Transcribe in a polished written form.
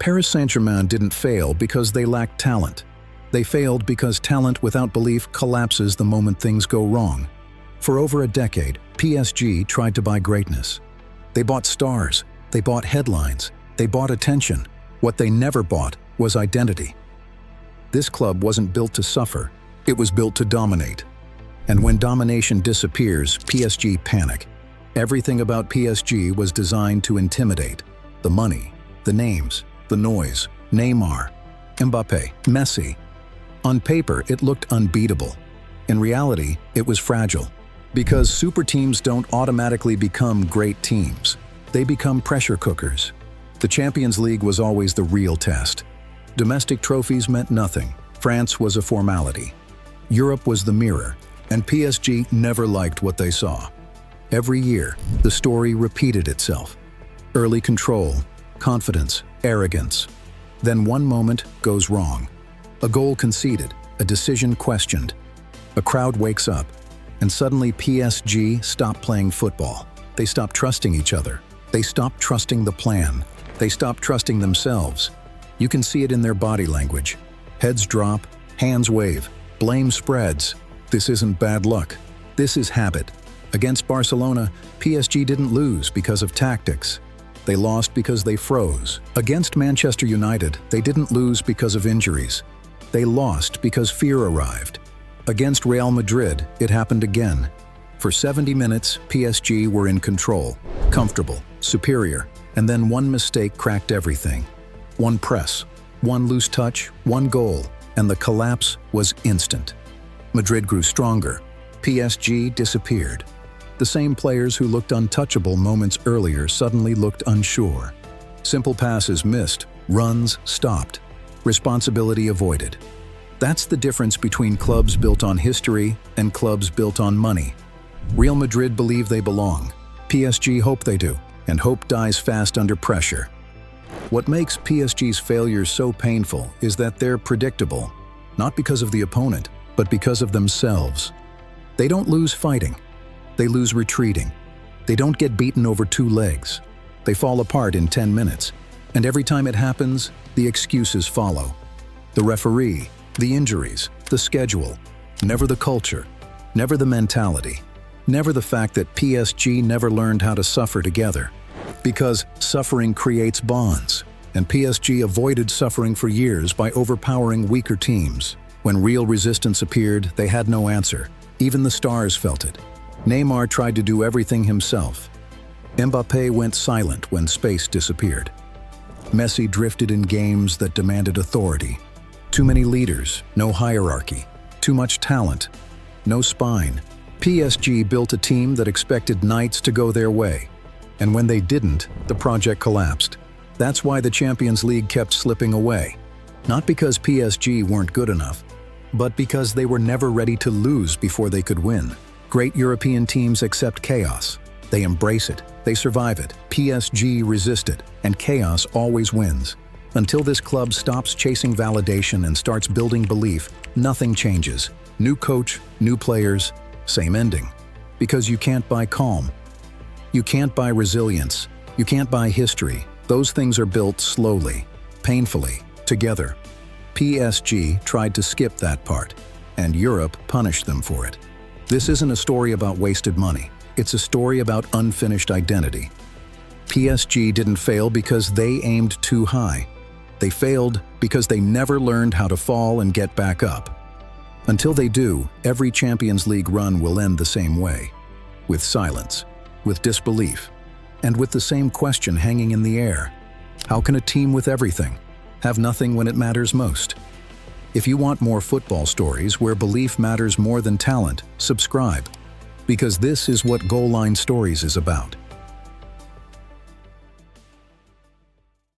Paris Saint-Germain didn't fail because they lacked talent. They failed because talent without belief collapses the moment things go wrong. For over a decade, PSG tried to buy greatness. They bought stars, they bought headlines, they bought attention. What they never bought was identity. This club wasn't built to suffer, it was built to dominate. And when domination disappears, PSG panic. Everything about PSG was designed to intimidate. The money, the names, the noise, Neymar, Mbappé, Messi. On paper, it looked unbeatable. In reality, it was fragile. Because super teams don't automatically become great teams. They become pressure cookers. The Champions League was always the real test. Domestic trophies meant nothing. France was a formality. Europe was the mirror, and PSG never liked what they saw. Every year, the story repeated itself. Early control, confidence, arrogance. Then one moment goes wrong. A goal conceded, a decision questioned. A crowd wakes up, and suddenly PSG stop playing football. They stop trusting each other. They stop trusting the plan. They stop trusting themselves. You can see it in their body language. Heads drop, hands wave, blame spreads. This isn't bad luck. This is habit. Against Barcelona, PSG didn't lose because of tactics. They lost because they froze. Against Manchester United, they didn't lose because of injuries. They lost because fear arrived. Against Real Madrid, it happened again. For 70 minutes, PSG were in control, comfortable, superior, and then one mistake cracked everything. One press, one loose touch, one goal, and the collapse was instant. Madrid grew stronger. PSG disappeared. The same players who looked untouchable moments earlier suddenly looked unsure. Simple passes missed, runs stopped, responsibility avoided. That's the difference between clubs built on history and clubs built on money. Real Madrid believe they belong. PSG hope they do, and hope dies fast under pressure. What makes PSG's failures so painful is that they're predictable, not because of the opponent, but because of themselves. They don't lose fighting. They lose retreating. They don't get beaten over two legs. They fall apart in 10 minutes. And every time it happens, the excuses follow. The referee, the injuries, the schedule. Never the culture. Never the mentality. Never the fact that PSG never learned how to suffer together. Because suffering creates bonds. And PSG avoided suffering for years by overpowering weaker teams. When real resistance appeared, they had no answer. Even the stars felt it. Neymar tried to do everything himself. Mbappé went silent when space disappeared. Messi drifted in games that demanded authority. Too many leaders, no hierarchy. Too much talent, no spine. PSG built a team that expected nights to go their way. And when they didn't, the project collapsed. That's why the Champions League kept slipping away. Not because PSG weren't good enough, but because they were never ready to lose before they could win. Great European teams accept chaos. They embrace it. They survive it. PSG resist it, and chaos always wins. Until this club stops chasing validation and starts building belief, nothing changes. New coach, new players, same ending. Because you can't buy calm. You can't buy resilience. You can't buy history. Those things are built slowly, painfully, together. PSG tried to skip that part, and Europe punished them for it. This isn't a story about wasted money. It's a story about unfinished identity. PSG didn't fail because they aimed too high. They failed because they never learned how to fall and get back up. Until they do, every Champions League run will end the same way. With silence, with disbelief, and with the same question hanging in the air. How can a team with everything have nothing when it matters most? If you want more football stories where belief matters more than talent, subscribe. Because this is what GoalLine Stories is about.